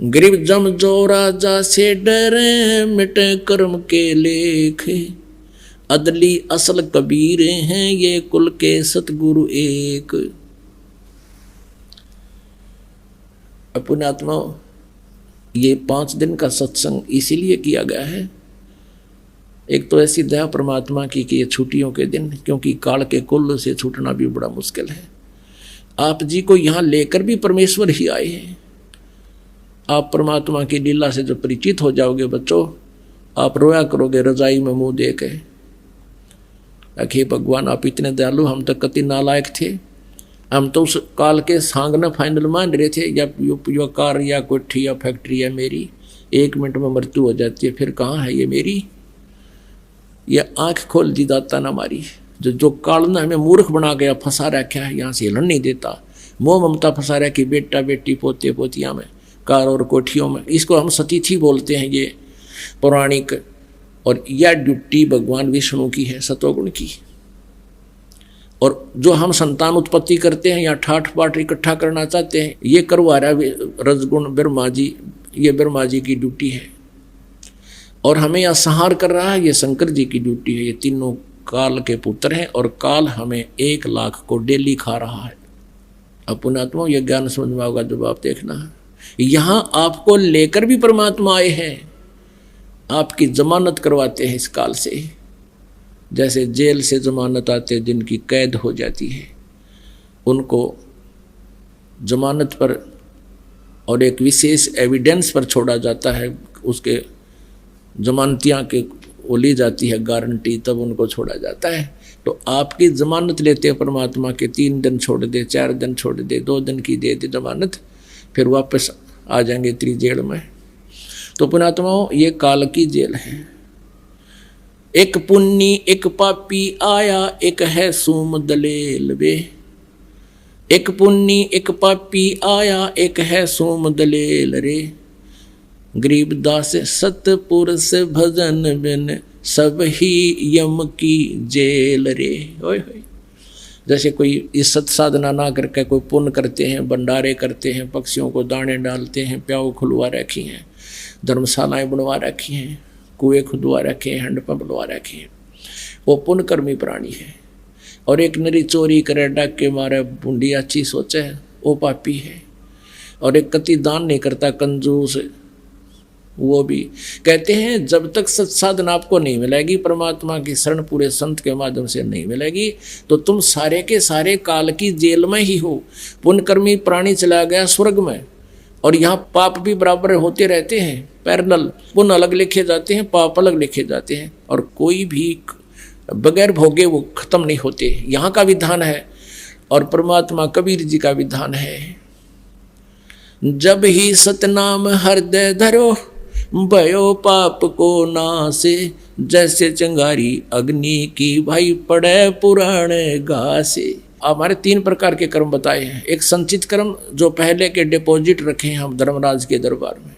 गरीब जम जो राजा से डरे, मिटे कर्म के लेख, अदली असल कबीर हैं ये कुल के सतगुरु एक। अपने आत्मा ये 5 दिन का सत्संग इसीलिए किया गया है। एक तो ऐसी दया परमात्मा की कि ये छुट्टियों के दिन, क्योंकि काल के कुल से छूटना भी बड़ा मुश्किल है। आप जी को यहाँ लेकर भी परमेश्वर ही आए हैं। आप परमात्मा की लीला से जब परिचित हो जाओगे बच्चों, आप रोया करोगे रजाई में मुंह दे के, अखे भगवान आप इतने दयालु, हम तो कति नालायक थे। हम तो उस काल के सांगना फाइनल मान रहे थे, या कार या कोठी या फैक्ट्री है मेरी, 1 मिनट में मृत्यु हो जाती है, फिर कहाँ है ये मेरी। ये आंख खोल दी दाता ना मारी। जो काल ने हमें मूर्ख बना गया, फंसा रखा है, यहाँ से हिलन नहीं देता। मोह ममता फंसा रहा कि बेटा बेटी पोते पोतियाँ में, कार और कोठियों में। इसको हम सतीथि बोलते हैं, ये पौराणिक। और यह ड्यूटी भगवान विष्णु की है, सतोगुण की। और जो हम संतान उत्पत्ति करते हैं या ठाठ बाट इकट्ठा करना चाहते हैं, ये करवा रहा है रजगुण ब्रह्मा जी। ये ब्रह्मा जी की ड्यूटी है। और हमें यह संहार कर रहा है, ये शंकर जी की ड्यूटी है। ये तीनों काल के पुत्र हैं और काल हमें 1 लाख को डेली खा रहा है। अपने आत्मा ये ज्ञान समझ में होगा जब आप देखना है। यहाँ आपको लेकर भी परमात्मा आए हैं, आपकी जमानत करवाते हैं इस काल से। जैसे जेल से जमानत आते जिनकी कैद हो जाती है, उनको जमानत पर और एक विशेष एविडेंस पर छोड़ा जाता है। उसके जमानतियाँ के वो ली जाती है गारंटी, तब उनको छोड़ा जाता है। तो आपकी जमानत लेते हैं परमात्मा के, 3 दिन छोड़ दे, 4 दिन छोड़ दे, 2 दिन की दे दे जमानत, फिर वापस आ जाएंगे त्री जेल में। तो पुणात्माओं ये काल की जेल है। एक पुन्नी एक पापी आया, एक है सूम दलेल वे। एक पुन्नी एक पापी आया, एक है सोम दलेल रे। गरीबदास सतपुरुष भजन बिन, सब ही यम की जेल रे। ओए होए। जैसे कोई इज्जत साधना ना करके कोई पुण्य करते हैं, भंडारे करते हैं, पक्षियों को दाने डालते हैं, प्याऊ खुलवा रखी हैं, धर्मशालाएं बनवा रखी हैं, कुएं खुदवा रखे हैं, हैंडपंप बनवा रखे हैं, वो पुण्यकर्मी प्राणी है। और एक नरी चोरी करे, डाके मारे, बूंदी अच्छी सोचे, वो पापी है। और एक कति दान नहीं करता, कंजूस, वो भी। कहते हैं जब तक सत्साधन आपको नहीं मिलेगी, परमात्मा की शरण पूरे संत के माध्यम से नहीं मिलेगी, तो तुम सारे के सारे काल की जेल में ही हो। पुण्यकर्मी प्राणी चला गया स्वर्ग में, और यहाँ पाप भी बराबर होते रहते हैं, पैरेलल। पुण्य अलग लिखे जाते हैं, पाप अलग लिखे जाते हैं, और कोई भी बगैर भोगे वो खत्म नहीं होते। यहाँ का विधान है, और परमात्मा कबीर जी का विधान है, जब ही सतनाम हृदय धरो, भयो पाप को नासे। जैसे चिंगारी अग्नि की, भाई पड़े पुराने घासे। हमारे 3 प्रकार के कर्म बताए हैं। एक संचित कर्म, जो पहले के डिपॉजिट रखे हैं हम धर्मराज के दरबार में,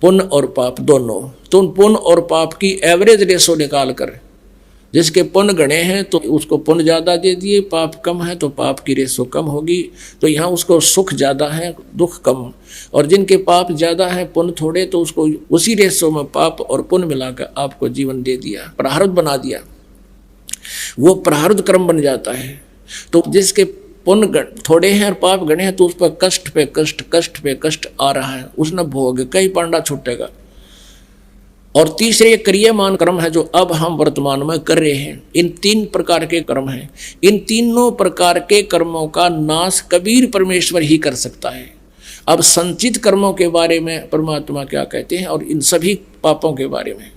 पुण्य और पाप दोनों। तो उन पुण्य और पाप की एवरेज रेशो निकाल कर, जिसके पुण्य गणे हैं तो उसको पुण्य ज़्यादा दे दिए, पाप कम है तो पाप की रेशो कम होगी। तो यहाँ उसको सुख ज़्यादा है, दुख कम। और जिनके पाप ज़्यादा है, पुण्य थोड़े, तो उसको उसी रेशो में पाप और पुण्य मिलाकर आपको जीवन दे दिया, प्रारब्ध बना दिया। वो प्रारब्ध कर्म बन जाता है। तो जिसके पुण्य थोड़े हैं और पाप गणे हैं, तो उस पर कष्ट पे कष्ट, कष्ट पे कष्ट आ रहा है, उसने भोग कई पांडा छूटेगा। और तीसरे क्रियामान कर्म है जो अब हम वर्तमान में कर रहे हैं। इन 3 प्रकार के कर्म हैं। इन तीनों प्रकार के कर्मों का नाश कबीर परमेश्वर ही कर सकता है। अब संचित कर्मों के बारे में परमात्मा क्या कहते हैं, और इन सभी पापों के बारे में,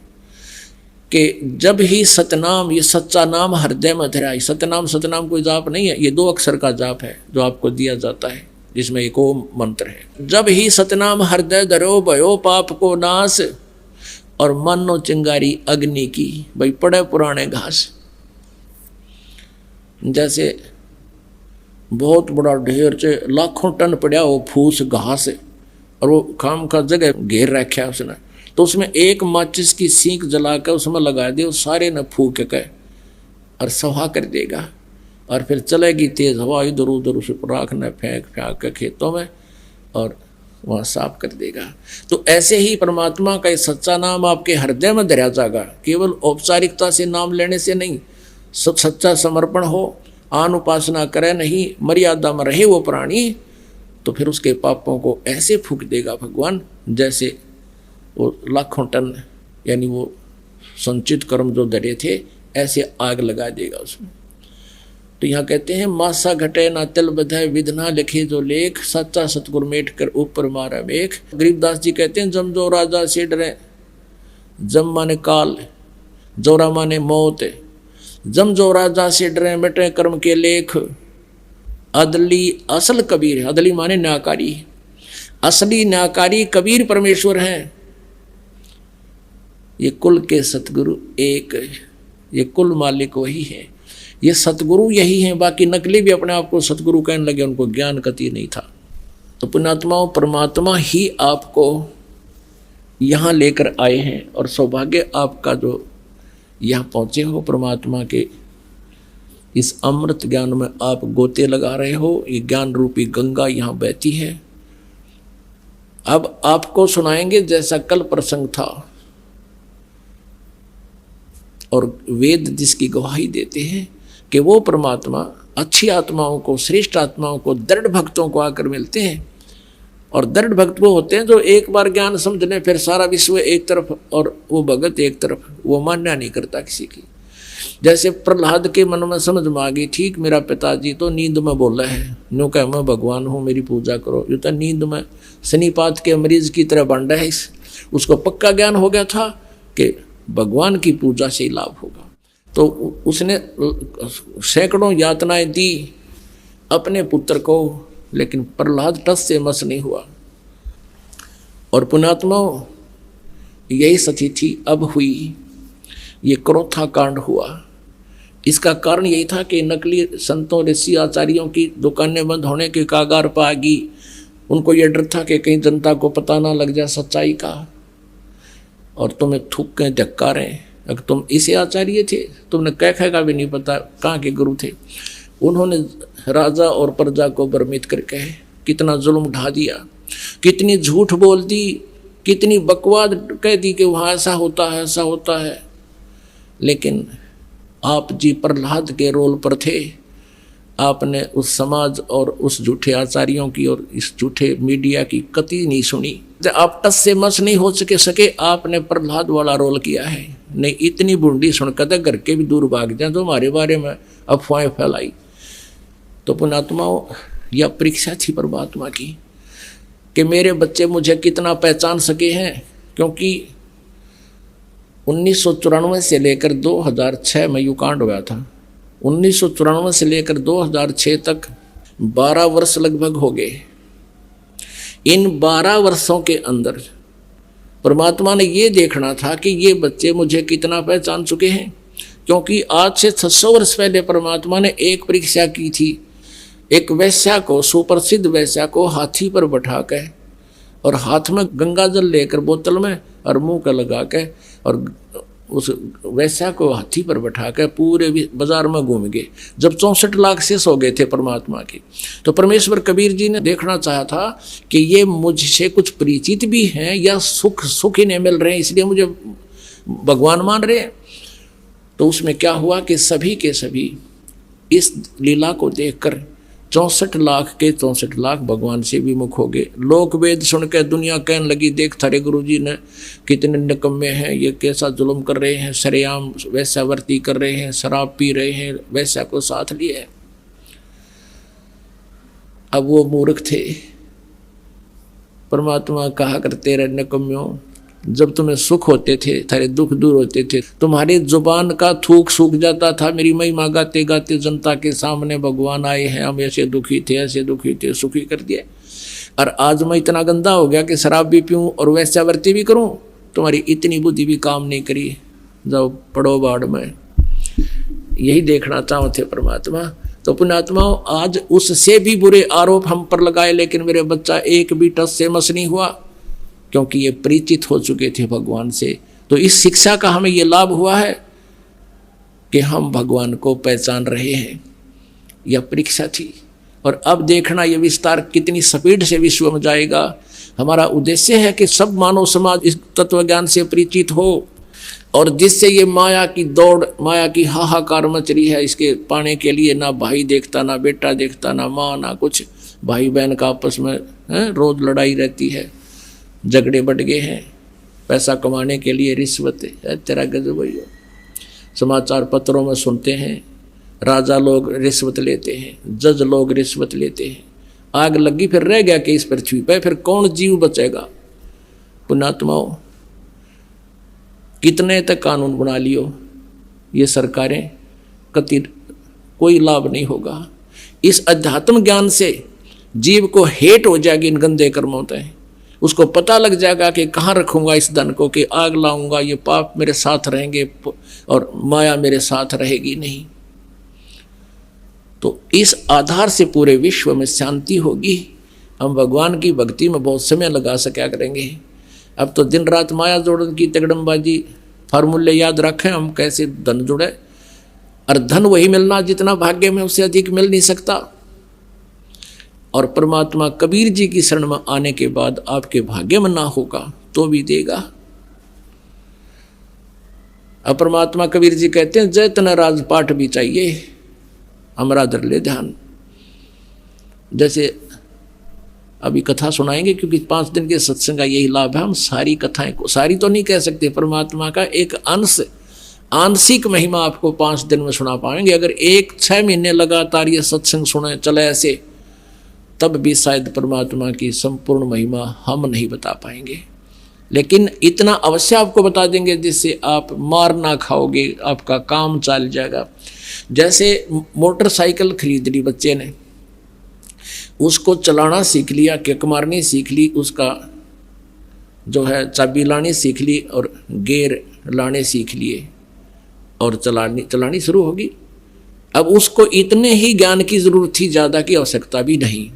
कि जब ही सतनाम, ये सच्चा नाम हृदय में धराई। सतनाम कोई जाप नहीं है, ये 2 अक्षर का जाप है जो आपको दिया जाता है, जिसमें एक ओम मंत्र है। जब ही सतनाम हृदय धरो, भयो पाप को नाश, और मानो चिंगारी अग्नि की, भाई पड़े पुराने घास। जैसे बहुत बड़ा ढेर से लाखों टन पड़ा वो फूस घास, और वो खाम का जगह घेर रखा है उसने, तो उसमें एक माचिस की सीख जलाकर उसमें लगा दे, सारे न फूक के और सवा कर देगा। और फिर चलेगी तेज हवा, इधर उधर उसे राख न फेंक के खेतों में, और वहाँ साफ कर देगा। तो ऐसे ही परमात्मा का सच्चा नाम आपके हृदय में धरा जाएगा। केवल औपचारिकता से नाम लेने से नहीं, सच्चा समर्पण हो, आन उपासना करे नहीं, मर्यादा में रहे वो प्राणी, तो फिर उसके पापों को ऐसे फूंक देगा भगवान जैसे वो लाखों टन यानी वो संचित कर्म जो धरे थे ऐसे आग लगा देगा उसमें। तो यहाँ कहते हैं मासा घटे ना तिल बधाए विधना लिखे जो लेख, सच्चा सतगुरु मेट कर ऊपर मारा मेख। गरीबदास जी कहते हैं जम जो राजा से डरे, जम माने काल, जोरा माने मौत, जम जो राजा से डरे मिटे कर्म के लेख। अदली असल कबीर, अदली माने न्यायकारी, असली न्यायकारी कबीर परमेश्वर हैं। ये कुल के सतगुरु एक, ये कुल मालिक वही है, ये सतगुरु यही हैं। बाकी नकली भी अपने आप को सतगुरु कहने लगे, उनको ज्ञान कति नहीं था। तो पुण्यात्माओं, परमात्मा ही आपको यहाँ लेकर आए हैं और सौभाग्य आपका जो यहाँ पहुँचे हो परमात्मा के इस अमृत ज्ञान में आप गोते लगा रहे हो। ये ज्ञान रूपी गंगा यहाँ बहती है। अब आपको सुनाएंगे जैसा कल प्रसंग था, और वेद जिसकी गवाही देते हैं कि वो परमात्मा अच्छी आत्माओं को, श्रेष्ठ आत्माओं को, दृढ़ भक्तों को आकर मिलते हैं। और दृढ़ भक्त वो होते हैं जो एक बार ज्ञान समझ लें फिर सारा विश्व एक तरफ और वो भगत एक तरफ, वो मान्य नहीं करता किसी की। जैसे प्रहलाद के मन में समझ में आ गई, ठीक मेरा पिताजी तो नींद में बोला है, नो कह मैं भगवान हूँ मेरी पूजा करो, ये तो नींद में शनिपात के मरीज की तरह बांटा है। उसको पक्का ज्ञान हो गया था कि भगवान की पूजा से ही लाभ होगा। तो उसने सैकड़ों यातनाएं दी अपने पुत्र को, लेकिन प्रहलाद टस से मस नहीं हुआ। और पुण्यात्माओं, यही सतिथि अब हुई, ये क्रोथा कांड हुआ। इसका कारण यही था कि नकली संतों, ऋषि, आचार्यों की दुकानें बंद होने के कागार पर आ गई। उनको ये डर था कि कहीं जनता को पता ना लग जाए सच्चाई का और तुम्हें थूक के धक्का रहे। अगर तुम इसे आचार्य थे, तुमने कह का भी नहीं पता कहाँ के गुरु थे। उन्होंने राजा और प्रजा को भ्रमित करके कितना जुल्म ढा दिया, कितनी झूठ बोल दी, कितनी बकवाद कह दी कि वहाँ ऐसा होता है, ऐसा होता है। लेकिन आप जी प्रहलाद के रोल पर थे। आपने उस समाज और उस झूठे आचार्यों की और इस झूठे मीडिया की कति नहीं सुनी। आप टस से मस नहीं हो सके आपने प्रहलाद वाला रोल किया है। नहीं, इतनी बूंदी सुनकर घर के भी दूर भाग जाए जो हमारे बारे में अफवाहें फैलाई। तो पुण्यात्माओं, यह परीक्षा थी परमात्मा की कि मेरे बच्चे मुझे कितना पहचान सके हैं। क्योंकि 1994 से लेकर 2006 में यू कांड हुआ था। 1994 से लेकर 2006 तक 12 वर्ष लगभग हो गए। इन 12 वर्षों के अंदर परमात्मा ने ये देखना था कि ये बच्चे मुझे कितना पहचान चुके हैं। क्योंकि आज से 600 वर्ष पहले परमात्मा ने एक परीक्षा की थी। एक वैश्या को, सुप्रसिद्ध वैश्या को हाथी पर बैठा के और हाथ में गंगा जल लेकर बोतल में और मुंह का लगा के और उस वैश्या को हाथी पर बैठा कर पूरे बाजार में घूम गए। जब 64 लाख शेष हो गए थे परमात्मा के, तो परमेश्वर कबीर जी ने देखना चाहा था कि ये मुझसे कुछ परिचित भी हैं या सुख ही नहीं मिल रहे हैं इसलिए मुझे भगवान मान रहे हैं। तो उसमें क्या हुआ कि सभी के सभी इस लीला को देखकर 64 लाख के 64 लाख भगवान से विमुख हो गए। लोक वेद सुनकर दुनिया कहने लगी, देख थारे गुरु जी ने कितने निकम्मे हैं, ये कैसा जुल्म कर रहे हैं, सरेआम वैश्यावर्ती कर रहे हैं, शराब पी रहे हैं, वैश्या को साथ लिए। अब वो मूर्ख थे। परमात्मा कहा करते रहे, निकम्यों, जब तुम्हें सुख होते थे, थारे दुख दूर होते थे, तुम्हारी जुबान का थूक सूख जाता था, मेरी महिमा गाते गाते जनता के सामने भगवान आए हैं, हम ऐसे दुखी थे, ऐसे दुखी थे, सुखी कर दिए। और आज मैं इतना गंदा हो गया कि शराब भी पीऊँ और वैश्यावर्ती भी करूँ, तुम्हारी इतनी बुद्धि भी काम नहीं करी, जाओ पड़ो बाढ़ में। यही देखना चाहते परमात्मा। तो पुण्यात्माओं, आज उससे भी बुरे आरोप हम पर लगाए, लेकिन मेरे बच्चा एक भी टस से मस नहीं हुआ, क्योंकि ये परिचित हो चुके थे भगवान से। तो इस शिक्षा का हमें ये लाभ हुआ है कि हम भगवान को पहचान रहे हैं। यह परीक्षा थी। और अब देखना ये विस्तार कितनी स्पीड से विश्व में जाएगा। हमारा उद्देश्य है कि सब मानव समाज इस तत्व ज्ञान से परिचित हो, और जिससे ये माया की दौड़, माया की हाहाकार मच रही है, इसके पाने के लिए ना भाई देखता, ना बेटा देखता, ना माँ, ना कुछ, भाई बहन का आपस में रोज लड़ाई रहती है, झगड़े बढ़ गए हैं, पैसा कमाने के लिए रिश्वत है तेरा गजब है। समाचार पत्रों में सुनते हैं, राजा लोग रिश्वत लेते हैं, जज लोग रिश्वत लेते हैं। आग लगी फिर रह गया कि इस पृथ्वी पे फिर कौन जीव बचेगा। पुण्यात्माओं, कितने तक कानून बना लियो ये सरकारें, कति कोई लाभ नहीं होगा। इस अध्यात्म ज्ञान से जीव को हेट हो जाएगी इन गंदे कर्मों से। उसको पता लग जाएगा कि कहाँ रखूंगा इस धन को, कि आग लाऊंगा, ये पाप मेरे साथ रहेंगे और माया मेरे साथ रहेगी नहीं। तो इस आधार से पूरे विश्व में शांति होगी। हम भगवान की भक्ति में बहुत समय लगा सका करेंगे। अब तो दिन रात माया जोड़न की तगड़मबाजी, फार्मूले याद रखें हम कैसे धन जुड़े, और धन वही मिलना जितना भाग्य में, उससे अधिक मिल नहीं सकता। और परमात्मा कबीर जी की शरण में आने के बाद आपके भाग्य में ना होगा तो भी देगा। अब परमात्मा कबीर जी कहते हैं, जय तना राजपाट भी चाहिए, हमारा धर ले ध्यान। जैसे अभी कथा सुनाएंगे, क्योंकि 5 दिन के सत्संग का यही लाभ है। हम सारी कथाएं को, सारी तो नहीं कह सकते, परमात्मा का एक अंश, आंशिक महिमा आपको 5 दिन में सुना पाएंगे। अगर 1-6 महीने लगातार ये सत्संग सुने चले ऐसे, तब भी शायद परमात्मा की संपूर्ण महिमा हम नहीं बता पाएंगे। लेकिन इतना अवश्य आपको बता देंगे जिससे आप मार ना खाओगे, आपका काम चल जाएगा। जैसे मोटरसाइकिल खरीद ली बच्चे ने, उसको चलाना सीख लिया, किक मारनी सीख ली, उसका जो है चाबी लानी सीख ली और गियर लाने सीख लिए, और चलानी शुरू होगी। अब उसको इतने ही ज्ञान की जरूरत थी, ज़्यादा की आवश्यकता भी नहीं।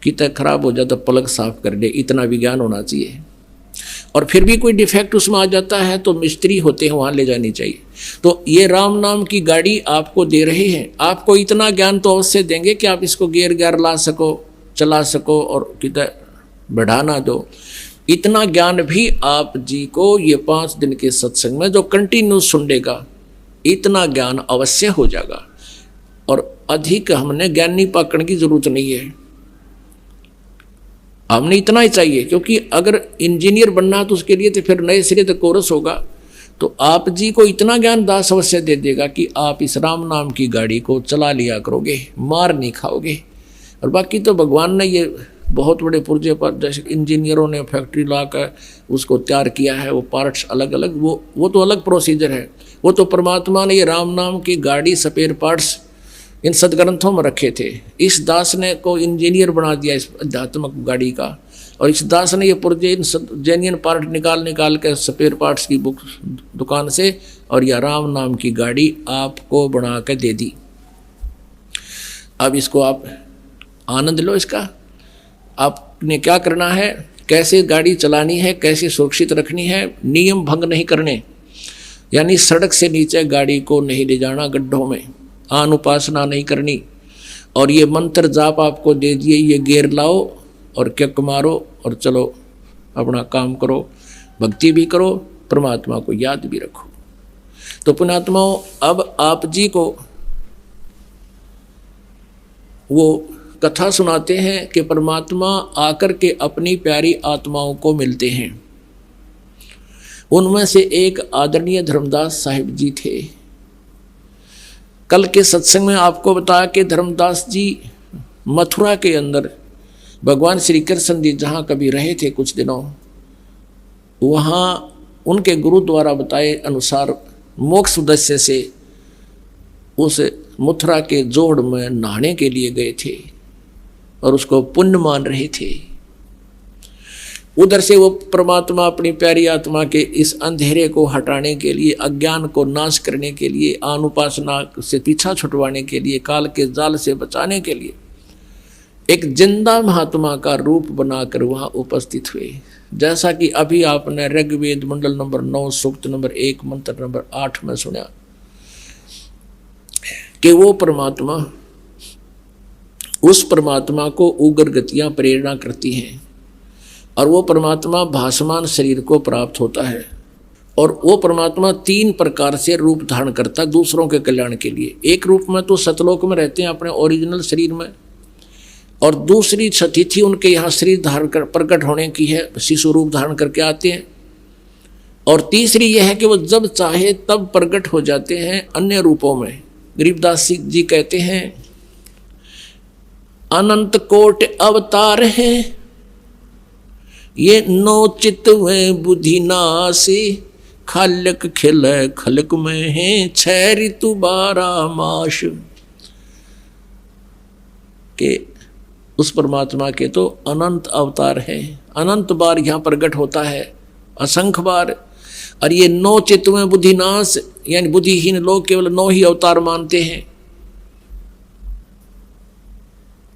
कितना खराब हो जाता पलक साफ कर दे, इतना भी ज्ञान होना चाहिए। और फिर भी कोई डिफेक्ट उसमें आ जाता है तो मिस्त्री होते हैं, वहाँ ले जानी चाहिए। तो ये राम नाम की गाड़ी आपको दे रहे हैं, आपको इतना ज्ञान तो अवश्य देंगे कि आप इसको गियर ला सको, चला सको, और कितना बढ़ा ना दो। इतना ज्ञान भी आप जी को ये 5 दिन के सत्संग में जो कंटिन्यू सुनेगा, इतना ज्ञान अवश्य हो जाएगा। और अधिक हमने ज्ञानी पकड़ने की जरूरत नहीं है, हमने इतना ही चाहिए। क्योंकि अगर इंजीनियर बनना तो उसके लिए तो फिर नए सिरे से कोर्स होगा। तो आप जी को इतना ज्ञान दास अवश्य दे देगा कि आप इस राम नाम की गाड़ी को चला लिया करोगे, मार नहीं खाओगे। और बाकी तो भगवान ने ये बहुत बड़े पुर्जे पर, जैसे इंजीनियरों ने फैक्ट्री ला कर उसको तैयार किया है, वो पार्ट्स अलग अलग, वो तो अलग प्रोसीजर है। वो तो परमात्मा ने ये राम नाम की गाड़ी स्पेयर पार्ट्स इन सदग्रंथों में रखे थे। इस दास ने को इंजीनियर बना दिया इस अध्यात्मक गाड़ी का, और इस दास ने ये पुर्जे इन जेन्युइन पार्ट निकाल के स्पेयर पार्ट्स की बुक दुकान से, और यह राम नाम की गाड़ी आपको बना के दे दी। अब इसको आप आनंद लो इसका। आपने क्या करना है, कैसे गाड़ी चलानी है, कैसे सुरक्षित रखनी है, नियम भंग नहीं करने, यानी सड़क से नीचे गाड़ी को नहीं ले जाना, गड्ढों में अनुपासना नहीं करनी। और ये मंत्र जाप आपको दे दिए, ये गियर लाओ और किक मारो और चलो अपना काम करो, भक्ति भी करो, परमात्मा को याद भी रखो। तो पुण्यात्माओं, अब आप जी को वो कथा सुनाते हैं कि परमात्मा आकर के अपनी प्यारी आत्माओं को मिलते हैं। उनमें से एक आदरणीय धर्मदास साहिब जी थे। कल के सत्संग में आपको बताया कि धर्मदास जी मथुरा के अंदर भगवान श्री कृष्ण जी जहाँ कभी रहे थे कुछ दिनों, वहाँ उनके गुरु द्वारा बताए अनुसार मोक्ष उद्देश्य से उस मथुरा के जोड़ में नहाने के लिए गए थे और उसको पुण्य मान रहे थे। उधर से वो परमात्मा अपनी प्यारी आत्मा के इस अंधेरे को हटाने के लिए, अज्ञान को नाश करने के लिए, अनुपासना से पीछा छुटवाने के लिए, काल के जाल से बचाने के लिए एक जिंदा महात्मा का रूप बनाकर वहाँ उपस्थित हुए। जैसा कि अभी आपने ऋग्वेद मंडल नंबर 9 सूक्त नंबर 1 मंत्र नंबर 8 में सुना कि वो परमात्मा, उस परमात्मा को उग्र गतियाँ प्रेरणा करती हैं। और वो परमात्मा भासमान शरीर को प्राप्त होता है। और वो परमात्मा 3 प्रकार से रूप धारण करता है दूसरों के कल्याण के लिए। एक रूप में तो सतलोक में रहते हैं अपने ओरिजिनल शरीर में, और दूसरी तिथि उनके यहाँ शरीर धारण कर प्रकट होने की है, शिशु रूप धारण करके आते हैं। और तीसरी यह है कि वो जब चाहे तब प्रकट हो जाते हैं अन्य रूपों में। गरीबदास जी कहते हैं अनंत कोट अवतार है ये, नो चित व बुद्धि नासी, खालक खिल खलक में है 6 ऋतु 12 मास। के उस परमात्मा के तो अनंत अवतार हैं, अनंत बार यहाँ प्रकट होता है, असंख्य बार। और ये 9 चित्त में बुद्धिनाश, यानी बुद्धिहीन लोग केवल 9 ही अवतार मानते हैं।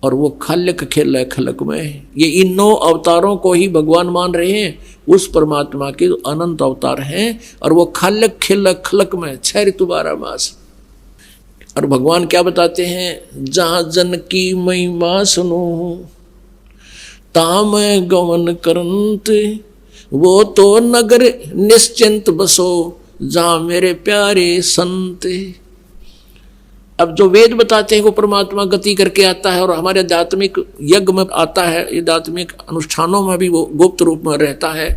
और वो खलक खेल खलक में, ये इन 9 अवतारों को ही भगवान मान रहे हैं। उस परमात्मा के अनंत अवतार हैं और वो खलक खेल खलक में 6 ऋतु 12 मास। और भगवान क्या बताते हैं, जहाँ जन की महिमा सुनो ताम गमन करंत, वो तो नगर निश्चिंत बसो जहाँ मेरे प्यारे संत। अब जो वेद बताते हैं वो परमात्मा गति करके आता है, और हमारे आध्यात्मिक यज्ञ में आता है, आध्यात्मिक अनुष्ठानों में भी वो गुप्त रूप में रहता है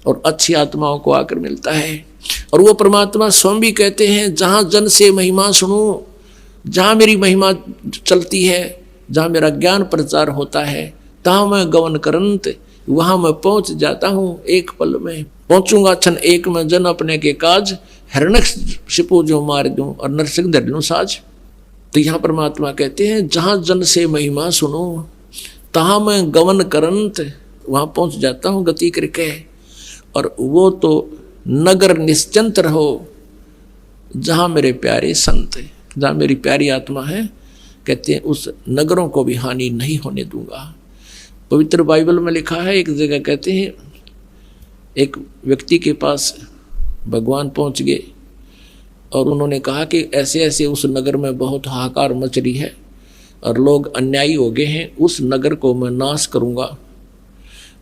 और अच्छी आत्माओं को आकर मिलता है। और वो परमात्मा स्वयं भी कहते हैं, जहाँ जन से महिमा सुनो, जहाँ मेरी महिमा चलती है, जहाँ मेरा ज्ञान प्रचार होता है, तहाँ मैं गमन करंत, वहाँ मैं पहुँच जाता हूँ, एक पल में पहुँचूंगा। क्षण एक में जन अपने के काज, हिरण्यकशिपु जो मार दूं और नरसिंह धर दूं साज। तो यहाँ परमात्मा कहते हैं, जहाँ जन से महिमा सुनो तहाँ मैं गमन करंत, वहाँ पहुँच जाता हूँ गति करके। और वो तो नगर निश्चिंत रहो जहाँ मेरे प्यारे संत, जहाँ मेरी प्यारी आत्मा है, कहते हैं उस नगरों को भी हानि नहीं होने दूंगा। पवित्र बाइबल में लिखा है, एक जगह कहते हैं एक व्यक्ति के पास भगवान पहुंच गए और उन्होंने कहा कि ऐसे ऐसे उस नगर में बहुत हाहाकार मच रही है और लोग अन्यायी हो गए हैं, उस नगर को मैं नाश करूंगा।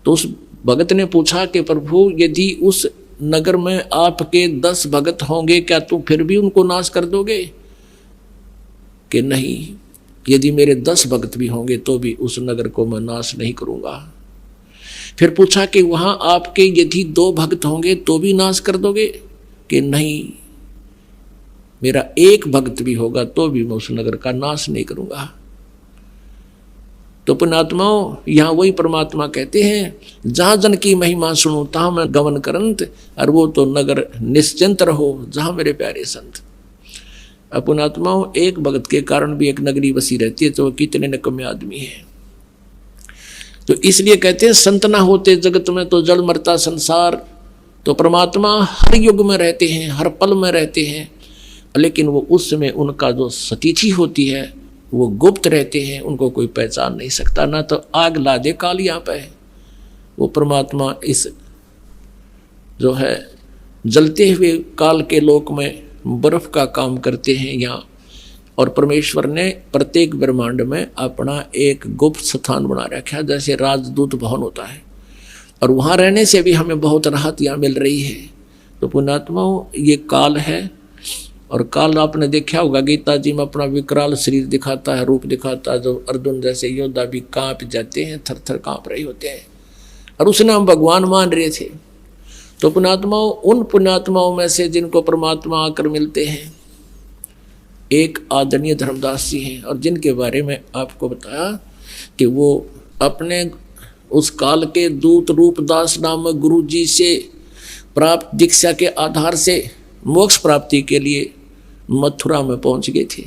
तो उस भगत ने पूछा कि प्रभु, यदि उस नगर में आपके 10 भगत होंगे, क्या तुम फिर भी उनको नाश कर दोगे? कि नहीं, यदि मेरे 10 भगत भी होंगे तो भी उस नगर को मैं नाश नहीं करूंगा। फिर पूछा कि वहां आपके यदि 2 भक्त होंगे तो भी नाश कर दोगे? कि नहीं, मेरा 1 भक्त भी होगा तो भी मैं उस नगर का नाश नहीं करूंगा। तो पुण्यात्माओं, यहाँ वही परमात्मा कहते हैं, जहाँ जन की महिमा सुनो तहाँ मैं गमन करंत, और वो तो नगर निश्चिंत रहो जहाँ मेरे प्यारे संत। पुण्यात्माओं, 1 भगत के कारण भी एक नगरी बसी रहती है, तो कितने निकम्मे आदमी है। तो इसलिए कहते हैं, संत ना होते जगत में तो जल मरता संसार। तो परमात्मा हर युग में रहते हैं, हर पल में रहते हैं, लेकिन वो उस समय उनका जो सतिथि होती है वो गुप्त रहते हैं, उनको कोई पहचान नहीं सकता। ना तो आग ला दे काल यहाँ पे, वो परमात्मा इस जो है जलते हुए काल के लोक में बर्फ का काम करते हैं यहाँ। और परमेश्वर ने प्रत्येक ब्रह्मांड में अपना एक गुप्त स्थान बना रखा है, जैसे राजदूत भवन होता है, और वहाँ रहने से भी हमें बहुत राहत यहाँ मिल रही है। तो पुण्यात्माओं, ये काल है, और काल आपने देखा होगा गीता जी में अपना विकराल शरीर दिखाता है, रूप दिखाता है, जो अर्जुन जैसे योद्धा भी कांप जाते हैं, थर थर कांप रहे होते हैं, और उसने हम भगवान मान रहे थे। तो पुण्यात्माओं, उन पुण्यात्माओं में से जिनको परमात्मा आकर मिलते हैं, एक आदरणीय धर्मदास जी हैं, और जिनके बारे में आपको बताया कि वो अपने उस काल के दूत रूपदास नामक गुरु जी से प्राप्त दीक्षा के आधार से मोक्ष प्राप्ति के लिए मथुरा में पहुंच गए थे।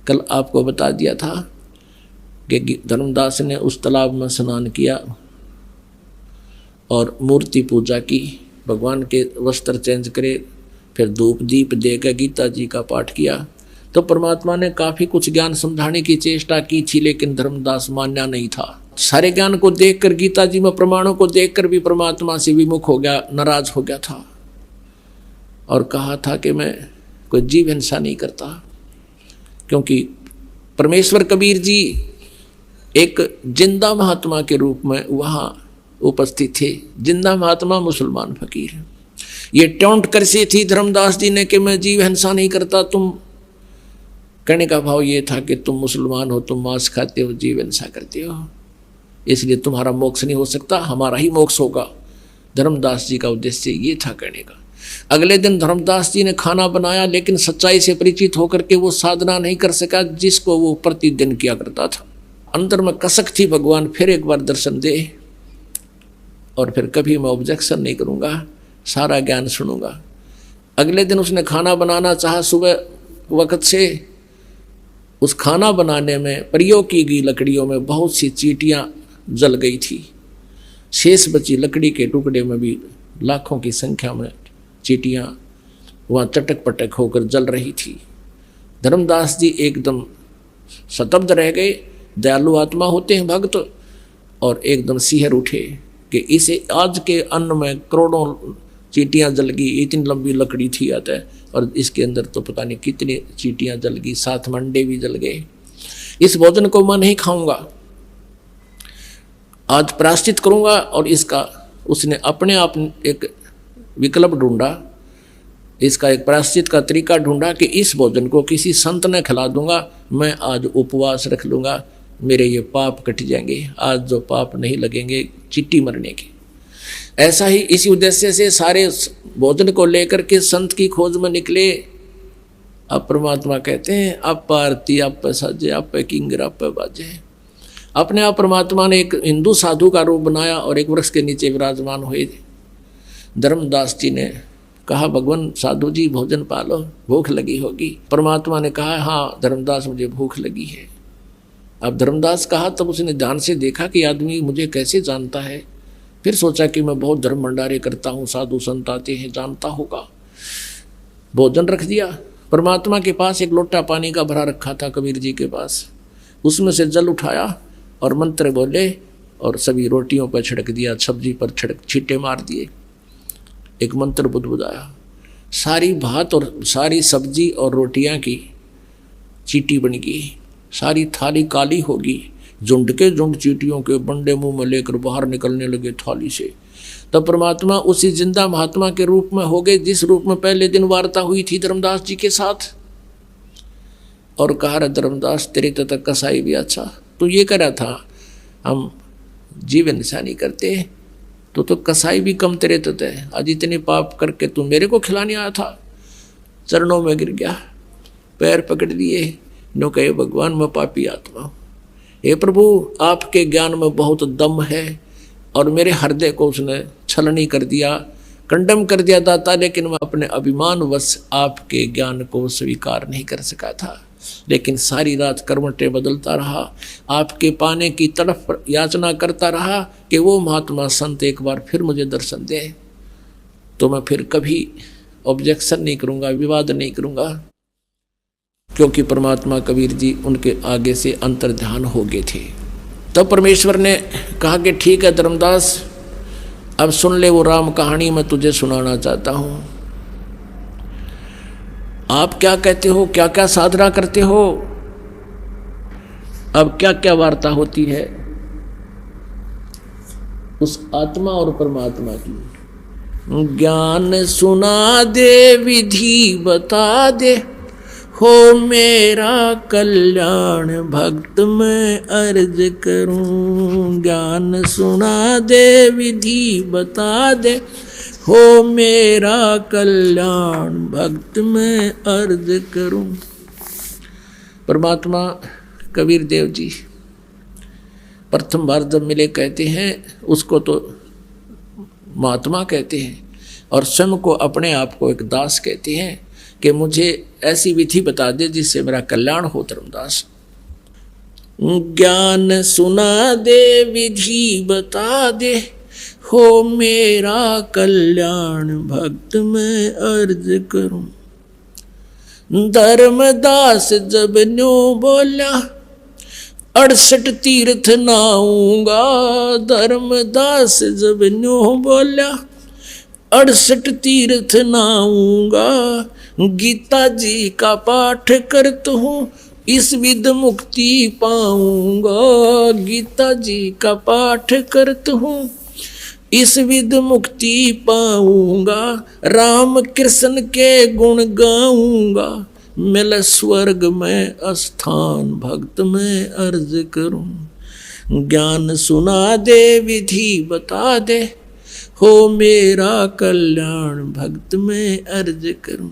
कल आपको बता दिया था कि धर्मदास ने उस तालाब में स्नान किया और मूर्ति पूजा की, भगवान के वस्त्र चेंज करे, फिर धूप दीप देकर गीता जी का पाठ किया। तो परमात्मा ने काफ़ी कुछ ज्ञान समझाने की चेष्टा की थी, लेकिन धर्मदास मान्या नहीं था। सारे ज्ञान को देखकर, गीता जी में प्रमाणों को देखकर भी परमात्मा से विमुख हो गया, नाराज हो गया था, और कहा था कि मैं कोई जीव हिंसा नहीं करता। क्योंकि परमेश्वर कबीर जी एक जिंदा महात्मा के रूप में वहाँ उपस्थित थे। जिंदा महात्मा, मुसलमान फकीर। ये टोंट करसी थी धर्मदास जी ने कि मैं जीव हिंसा नहीं करता। तुम कहने का भाव ये था कि तुम मुसलमान हो, तुम मांस खाते हो, जीव हिंसा करते हो, इसलिए तुम्हारा मोक्ष नहीं हो सकता, हमारा ही मोक्ष होगा। धर्मदास जी का उद्देश्य ये था कहने का। अगले दिन धर्मदास जी ने खाना बनाया, लेकिन सच्चाई से परिचित होकर के वो साधना नहीं कर सका जिसको वो प्रतिदिन किया करता था। अंदर में कसक थी, भगवान फिर एक बार दर्शन दे और फिर कभी मैं ऑब्जेक्शन नहीं करूँगा, सारा ज्ञान सुनूंगा। अगले दिन उसने खाना बनाना चाहा सुबह वक्त से। उस खाना बनाने में प्रयोग की गई लकड़ियों में बहुत सी चींटियाँ जल गई थी। शेष बची लकड़ी के टुकड़े में भी लाखों की संख्या में चींटियाँ वहाँ चटक पटक होकर जल रही थी। धर्मदास जी एकदम स्तब्ध रह गए। दयालु आत्मा होते हैं भक्त, और एकदम सिहर उठे कि इसे आज के अन्न में करोड़ों चींटियाँ जल गई। इतनी लंबी लकड़ी थी आता है, और इसके अंदर तो पता नहीं कितनी चींटियाँ जल गई, साथ में अंडे भी जल गए। इस भोजन को मैं नहीं खाऊंगा, आज प्रायश्चित करूंगा। और इसका उसने अपने आप एक विकल्प ढूंढा, इसका एक प्रायश्चित का तरीका ढूंढा कि इस भोजन को किसी संत ने खिला दूंगा, मैं आज उपवास रख लूँगा, मेरे ये पाप कट जाएंगे, आज जो पाप नहीं लगेंगे चिट्ठी मरने के। ऐसा ही इसी उद्देश्य से सारे भोजन को लेकर के संत की खोज में निकले। अब परमात्मा कहते हैं आप आरती, आप साजे, आप किंगर, आप बाजे। अपने आप परमात्मा ने एक हिंदू साधु का रूप बनाया और एक वृक्ष के नीचे विराजमान हुए। धर्मदास जी ने कहा भगवान साधु जी भोजन पालो, भूख लगी होगी। परमात्मा ने कहा हाँ धर्मदास मुझे भूख लगी है। अब धर्मदास कहा तब उसने ध्यान से देखा कि आदमी मुझे कैसे जानता है। फिर सोचा कि मैं बहुत धर्म भंडारे करता हूँ, साधु संत आते हैं, जानता होगा। भोजन रख दिया। परमात्मा के पास एक लोटा पानी का भरा रखा था कबीर जी के पास, उसमें से जल उठाया और मंत्र बोले और सभी रोटियों पर छिड़क दिया, सब्जी पर छींटे मार दिए। एक मंत्र बुदबुदाया, सारी भात और सारी सब्जी और रोटियां की चींटी बन गई, सारी थाली काली होगी। झुंड के झुंड चींटियों के बंडे मुंह में लेकर बाहर निकलने लगे थाली से। तब परमात्मा उसी जिंदा महात्मा के रूप में हो गए जिस रूप में पहले दिन वार्ता हुई थी धर्मदास जी के साथ। और कहा धर्मदास तेरे तक कसाई भी अच्छा, तो ये कह रहा था हम जीवन निशानी करते तो कसाई भी कम तेरे तक है। आज इतने पाप करके तू मेरे को खिलाने आया था। चरणों में गिर गया, पैर पकड़ लिए, नो कहे भगवान मैं पापी आत्मा हूँ, हे प्रभु आपके ज्ञान में बहुत दम है। और मेरे हृदय को उसने छलनी कर दिया, कंडम कर दिया दाता, लेकिन मैं अपने अभिमानवश आपके ज्ञान को स्वीकार नहीं कर सका था। लेकिन सारी रात करवटें बदलता रहा, आपके पाने की तड़फ याचना करता रहा कि वो महात्मा संत एक बार फिर मुझे दर्शन दे, तो मैं फिर कभी ऑब्जेक्शन नहीं करूँगा, विवाद नहीं करूँगा। क्योंकि परमात्मा कबीर जी उनके आगे से अंतर्ध्यान हो गए थे। तब परमेश्वर ने कहा कि ठीक है धर्मदास, अब सुन ले वो राम कहानी मैं तुझे सुनाना चाहता हूँ। आप क्या कहते हो, क्या क्या साधना करते हो, अब क्या क्या वार्ता होती है उस आत्मा और परमात्मा की। ज्ञान सुना दे, विधि बता दे, हो मेरा कल्याण भक्त मैं अर्ज करूं। ज्ञान सुना दे, विधि बता दे, हो मेरा कल्याण भक्त मैं अर्ज करूं। परमात्मा कबीर देव जी प्रथम बार जब मिले कहते हैं उसको तो महात्मा कहते हैं, और स्वयं को अपने आप को एक दास कहते हैं कि मुझे ऐसी विधि बता दे जिससे मेरा कल्याण हो धर्मदास। ज्ञान सुना दे, विधि बता दे, हो मेरा कल्याण भक्त मैं अर्ज करूं। धर्मदास जब न्यो बोला, 68 तीर्थ नाऊंगा। धर्मदास जब न्यो बोला, 68 तीर्थ नाऊंगा। गीता जी का पाठ करता हूँ, इस विध मुक्ति पाऊंगा। गीता जी का पाठ करता हूँ, इस विध मुक्ति पाऊंगा, राम कृष्ण के गुण गाऊंगा, मिल स्वर्ग में स्थान, भक्त में अर्ज करूं। ज्ञान सुना दे, विधि बता दे, हो मेरा कल्याण, भक्त में अर्ज करूं।